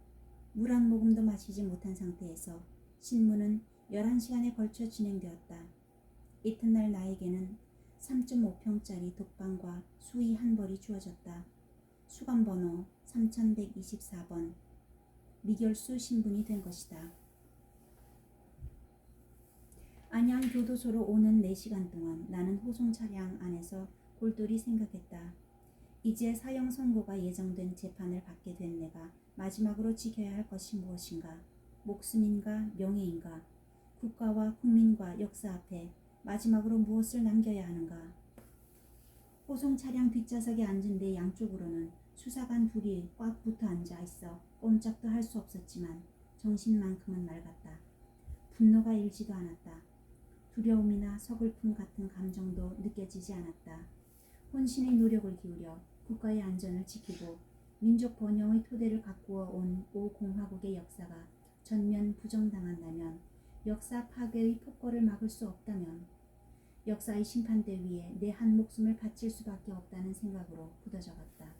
물 한 모금도 마시지 못한 상태에서 신문은 11시간에 걸쳐 진행되었다. 이튿날 나에게는 3.5평짜리 독방과 수의 한 벌이 주어졌다. 수감번호 3124번 미결수 신분이 된 것이다. 안양교도소로 오는 4시간 동안 나는 호송 차량 안에서 골똘히 생각했다. 이제 사형 선고가 예정된 재판을 받게 된 내가 마지막으로 지켜야 할 것이 무엇인가? 목숨인가 명예인가? 국가와 국민과 역사 앞에 마지막으로 무엇을 남겨야 하는가? 호송 차량 뒷좌석에 앉은 내 양쪽으로는 수사관 둘이 꽉 붙어 앉아 있어 꼼짝도 할 수 없었지만 정신만큼은 맑았다. 분노가 일지도 않았다. 두려움이나 서글픔 같은 감정도 느껴지지 않았다. 혼신의 노력을 기울여 국가의 안전을 지키고 민족 번영의 토대를 가꾸어 온 오 공화국의 역사가 전면 부정당한다면, 역사 파괴의 폭거를 막을 수 없다면 역사의 심판대 위에 내 한 목숨을 바칠 수밖에 없다는 생각으로 굳어져 갔다.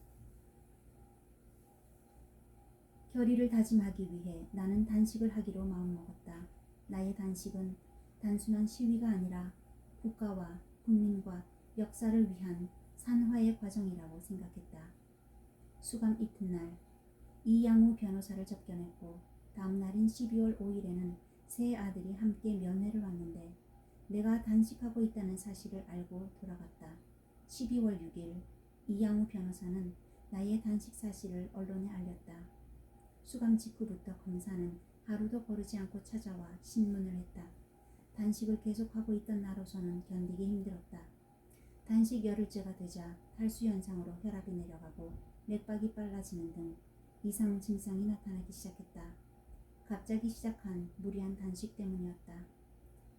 결의를 다짐하기 위해 나는 단식을 하기로 마음먹었다. 나의 단식은 단순한 시위가 아니라 국가와 국민과 역사를 위한 산화의 과정이라고 생각했다. 수감 이튿날 이양우 변호사를 접견했고 다음 날인 12월 5일에는 세 아들이 함께 면회를 왔는데 내가 단식하고 있다는 사실을 알고 돌아갔다. 12월 6일 이양우 변호사는 나의 단식 사실을 언론에 알렸다. 수감 직후부터 검사는 하루도 거르지 않고 찾아와 신문을 했다. 단식을 계속하고 있던 나로서는 견디기 힘들었다. 단식 열흘째가 되자 탈수 현상으로 혈압이 내려가고 맥박이 빨라지는 등 이상 증상이 나타나기 시작했다. 갑자기 시작한 무리한 단식 때문이었다.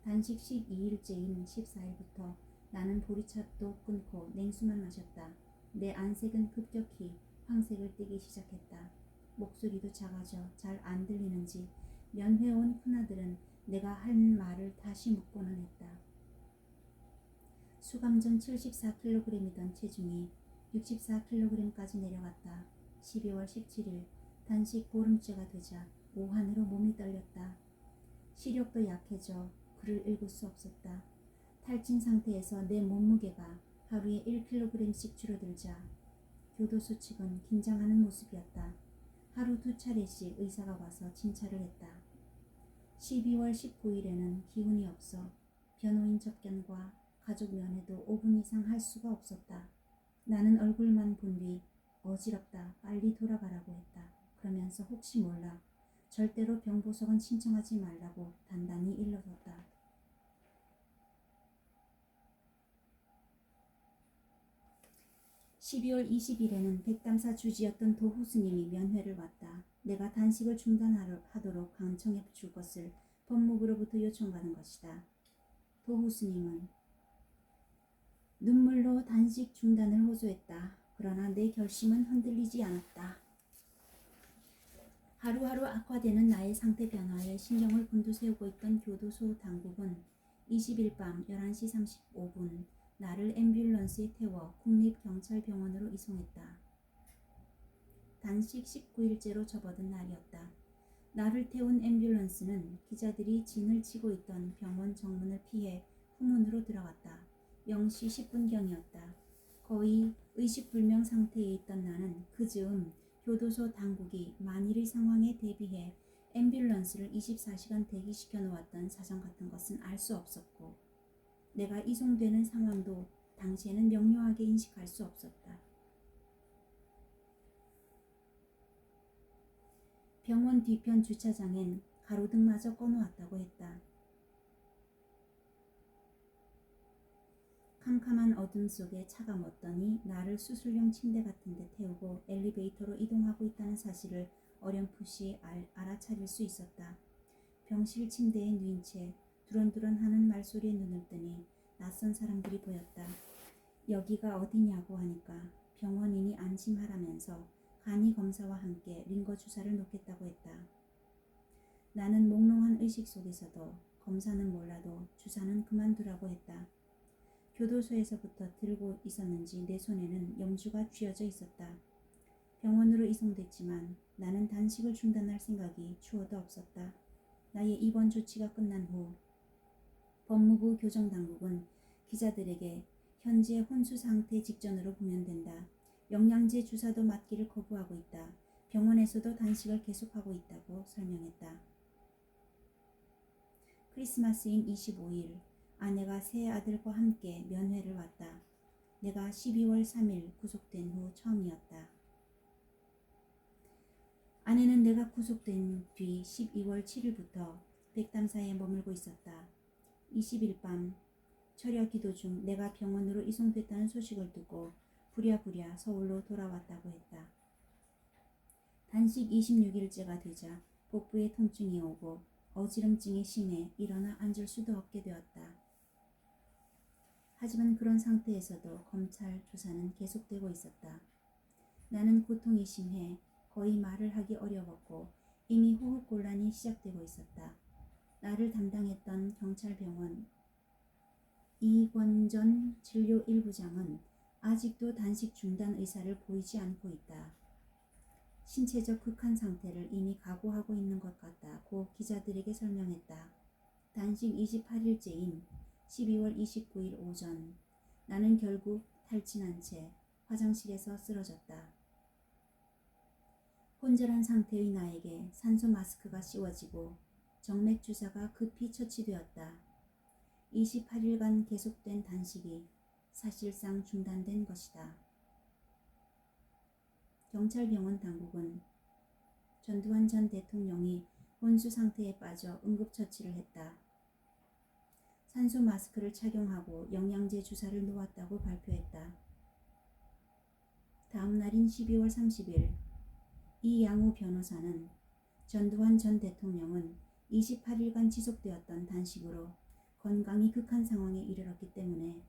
단식 12일째인 14일부터 나는 보리차도 끊고 냉수만 마셨다. 내 안색은 급격히 황색을 띠기 시작했다. 목소리도 작아져 잘 안 들리는지 면회 온 큰아들은 내가 한 말을 다시 묻고는 했다. 수감 전 74kg이던 체중이 64kg까지 내려갔다. 12월 17일 단식 보름째가 되자 오한으로 몸이 떨렸다. 시력도 약해져 글을 읽을 수 없었다. 탈진 상태에서 내 몸무게가 하루에 1kg씩 줄어들자 교도소 측은 긴장하는 모습이었다. 하루 2차례씩 의사가 와서 진찰을 했다. 12월 19일에는 기운이 없어 변호인 접견과 가족 면회도 5분 이상 할 수가 없었다. 나는 얼굴만 본 뒤 어지럽다, 빨리 돌아가라고 했다. 그러면서 혹시 몰라 절대로 병보석은 신청하지 말라고 단단히 일러뒀다. 12월 20일에는 백담사 주지였던 도후 스님이 면회를 왔다. 내가 단식을 중단하도록 강청해 줄 것을 법무부로부터 요청받은 것이다. 도후 스님은 눈물로 단식 중단을 호소했다. 그러나 내 결심은 흔들리지 않았다. 하루하루 악화되는 나의 상태 변화에 신경을 곤두세우고 있던 교도소 당국은 20일 밤 11시 35분 나를 앰뷸런스에 태워 국립경찰병원으로 이송했다. 단식 19일째로 접어든 날이었다. 나를 태운 앰뷸런스는 기자들이 진을 치고 있던 병원 정문을 피해 후문으로 들어갔다. 0시 10분경이었다. 거의 의식불명 상태에 있던 나는 그 즈음 교도소 당국이 만일의 상황에 대비해 앰뷸런스를 24시간 대기시켜 놓았던 사정 같은 것은 알 수 없었고 내가 이송되는 상황도 당시에는 명료하게 인식할 수 없었다. 병원 뒤편 주차장엔 가로등마저 꺼놓았다고 했다. 캄캄한 어둠 속에 차가 멎더니 나를 수술용 침대 같은 데 태우고 엘리베이터로 이동하고 있다는 사실을 어렴풋이 알아차릴 수 있었다. 병실 침대에 누인 채 두런두런하는 말소리에 눈을 뜨니 낯선 사람들이 보였다. 여기가 어디냐고 하니까 병원인이 안심하라면서 간이 검사와 함께 링거 주사를 놓겠다고 했다. 나는 몽롱한 의식 속에서도 검사는 몰라도 주사는 그만두라고 했다. 교도소에서부터 들고 있었는지 내 손에는 염주가 쥐어져 있었다. 병원으로 이송됐지만 나는 단식을 중단할 생각이 추호도 없었다. 나의 입원 조치가 끝난 후 법무부 교정당국은 기자들에게 현재 혼수 상태 직전으로 보면 된다. 영양제 주사도 맞기를 거부하고 있다. 병원에서도 단식을 계속하고 있다고 설명했다. 크리스마스인 25일 아내가 새 아들과 함께 면회를 왔다. 내가 12월 3일 구속된 후 처음이었다. 아내는 내가 구속된 뒤 12월 7일부터 백담사에 머물고 있었다. 20일 밤 철야 기도 중 내가 병원으로 이송됐다는 소식을 듣고 부랴부랴 서울로 돌아왔다고 했다. 단식 26일째가 되자 복부에 통증이 오고 어지럼증이 심해 일어나 앉을 수도 없게 되었다. 하지만 그런 상태에서도 검찰 조사는 계속되고 있었다. 나는 고통이 심해 거의 말을 하기 어려웠고 이미 호흡곤란이 시작되고 있었다. 나를 담당했던 경찰병원 이권전 진료 1부장은 아직도 단식 중단 의사를 보이지 않고 있다. 신체적 극한 상태를 이미 각오하고 있는 것 같다고 기자들에게 설명했다. 단식 28일째인 12월 29일 오전 나는 결국 탈진한 채 화장실에서 쓰러졌다. 혼절한 상태의 나에게 산소 마스크가 씌워지고 정맥 주사가 급히 처치되었다. 28일간 계속된 단식이 사실상 중단된 것이다. 경찰병원 당국은 전두환 전 대통령이 혼수 상태에 빠져 응급처치를 했다. 산소 마스크를 착용하고 영양제 주사를 놓았다고 발표했다. 다음 날인 12월 30일 이양우 변호사는 전두환 전 대통령은 28일간 지속되었던 단식으로 건강이 극한 상황에 이르렀기 때문에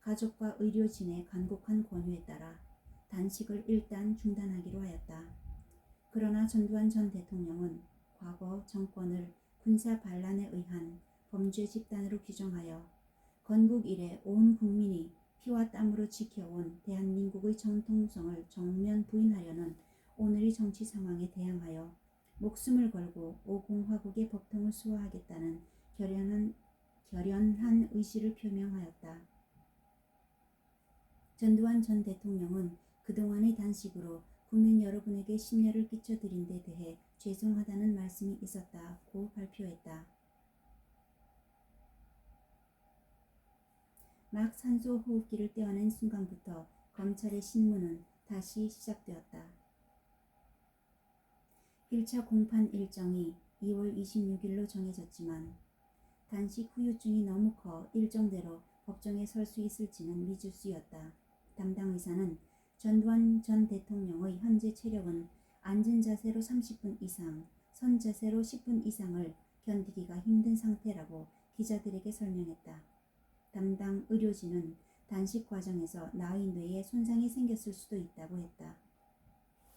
가족과 의료진의 간곡한 권유에 따라 단식을 일단 중단하기로 하였다. 그러나 전두환 전 대통령은 과거 정권을 군사 반란에 의한 범죄 집단으로 규정하여 건국 이래 온 국민이 피와 땀으로 지켜온 대한민국의 정통성을 정면 부인하려는 오늘의 정치 상황에 대항하여 목숨을 걸고 오공화국의 법통을 수호하겠다는 결연한 의지를 표명하였다. 전두환 전 대통령은 그동안의 단식으로 국민 여러분에게 심려를 끼쳐드린 데 대해 죄송하다는 말씀이 있었다고 발표했다. 막 산소 호흡기를 떼어낸 순간부터 검찰의 신문은 다시 시작되었다. 1차 공판 일정이 2월 26일로 정해졌지만 단식 후유증이 너무 커 일정대로 법정에 설 수 있을지는 미지수였다. 담당 의사는 전두환 전 대통령의 현재 체력은 앉은 자세로 30분 이상, 선 자세로 10분 이상을 견디기가 힘든 상태라고 기자들에게 설명했다. 담당 의료진은 단식 과정에서 나의 뇌에 손상이 생겼을 수도 있다고 했다.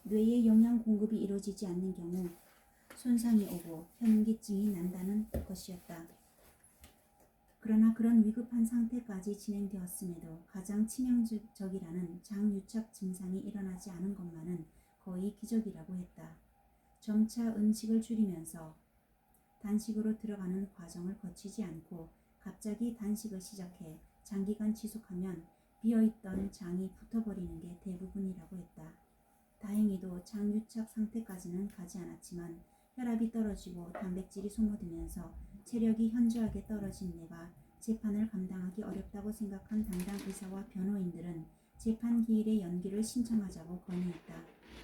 뇌에 영양 공급이 이루어지지 않는 경우 손상이 오고 현기증이 난다는 것이었다. 그러나 그런 위급한 상태까지 진행되었음에도 가장 치명적이라는 장유착 증상이 일어나지 않은 것만은 거의 기적이라고 했다. 점차 음식을 줄이면서 단식으로 들어가는 과정을 거치지 않고 갑자기 단식을 시작해 장기간 지속하면 비어있던 장이 붙어버리는 게 대부분이라고 했다. 다행히도 장유착 상태까지는 가지 않았지만 혈압이 떨어지고 단백질이 소모되면서 체력이 현저하게 떨어진 내가 재판을 감당하기 어렵다고 생각한 담당 의사와 변호인들은 재판 기일의 연기를 신청하자고 건의했다.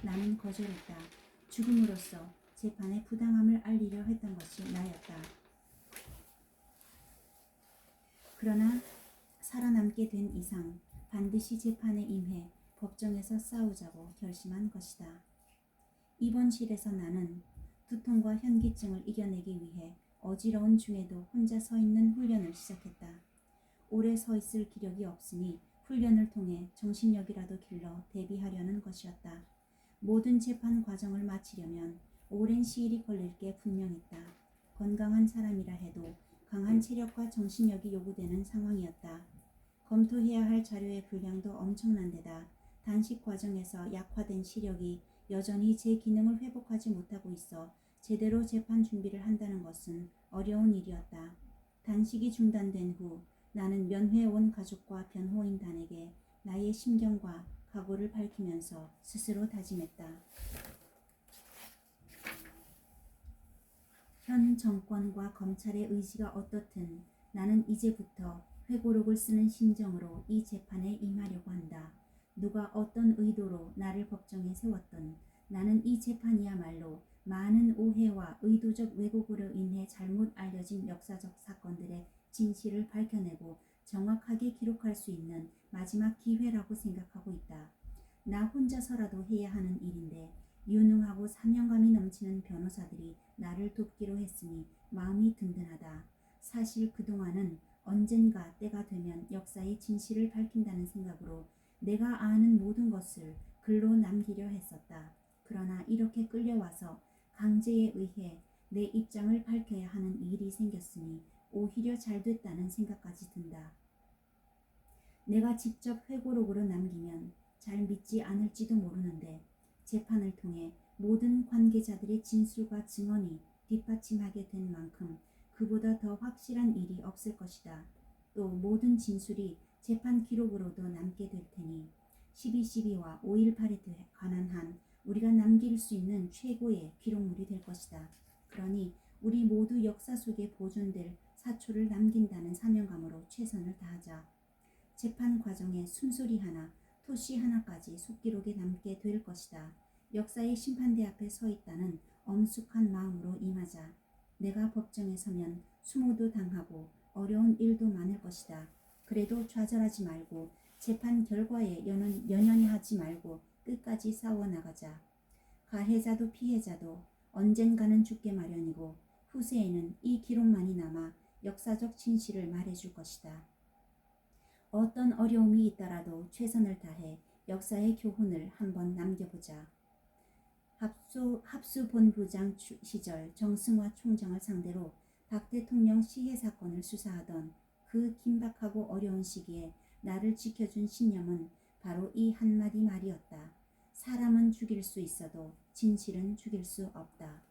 나는 거절했다. 죽음으로써 재판의 부당함을 알리려 했던 것이 나였다. 그러나 살아남게 된 이상 반드시 재판에 임해 법정에서 싸우자고 결심한 것이다. 입원실에서 나는 두통과 현기증을 이겨내기 위해 어지러운 중에도 혼자 서 있는 훈련을 시작했다. 오래 서 있을 기력이 없으니 훈련을 통해 정신력이라도 길러 대비하려는 것이었다. 모든 재판 과정을 마치려면 오랜 시일이 걸릴 게 분명했다. 건강한 사람이라 해도 강한 체력과 정신력이 요구되는 상황이었다. 검토해야 할 자료의 분량도 엄청난 데다 단식 과정에서 약화된 시력이 여전히 제 기능을 회복하지 못하고 있어 제대로 재판 준비를 한다는 것은 어려운 일이었다. 단식이 중단된 후 나는 면회 온 가족과 변호인단에게 나의 심경과 각오를 밝히면서 스스로 다짐했다. 현 정권과 검찰의 의지가 어떻든 나는 이제부터 회고록을 쓰는 심정으로 이 재판에 임하려고 한다. 누가 어떤 의도로 나를 법정에 세웠든 나는 이 재판이야말로 많은 오해와 의도적 왜곡으로 인해 잘못 알려진 역사적 사건들의 진실을 밝혀내고 정확하게 기록할 수 있는 마지막 기회라고 생각하고 있다. 나 혼자서라도 해야 하는 일인데 유능하고 사명감이 넘치는 변호사들이 나를 돕기로 했으니 마음이 든든하다. 사실 그동안은 언젠가 때가 되면 역사의 진실을 밝힌다는 생각으로 내가 아는 모든 것을 글로 남기려 했었다. 그러나 이렇게 끌려와서 강제에 의해 내 입장을 밝혀야 하는 일이 생겼으니 오히려 잘 됐다는 생각까지 든다. 내가 직접 회고록으로 남기면 잘 믿지 않을지도 모르는데 재판을 통해 모든 관계자들의 진술과 증언이 뒷받침하게 된 만큼 그보다 더 확실한 일이 없을 것이다. 또 모든 진술이 재판 기록으로도 남게 될 테니 12.12와 5.18에 관한 한 우리가 남길 수 있는 최고의 기록물이 될 것이다. 그러니 우리 모두 역사 속에 보존될 사초를 남긴다는 사명감으로 최선을 다하자. 재판 과정에 숨소리 하나, 토시 하나까지 속기록에 남게 될 것이다. 역사의 심판대 앞에 서 있다는 엄숙한 마음으로 임하자. 내가 법정에 서면 수모도 당하고 어려운 일도 많을 것이다. 그래도 좌절하지 말고 재판 결과에 연연히 하지 말고 끝까지 싸워나가자. 가해자도 피해자도 언젠가는 죽게 마련이고 후세에는 이 기록만이 남아 역사적 진실을 말해줄 것이다. 어떤 어려움이 있더라도 최선을 다해 역사의 교훈을 한번 남겨보자. 합수본부장 시절 정승화 총장을 상대로 박 대통령 시해 사건을 수사하던 그 긴박하고 어려운 시기에 나를 지켜준 신념은 바로 이 한마디 말이었다. 사람은 죽일 수 있어도 진실은 죽일 수 없다.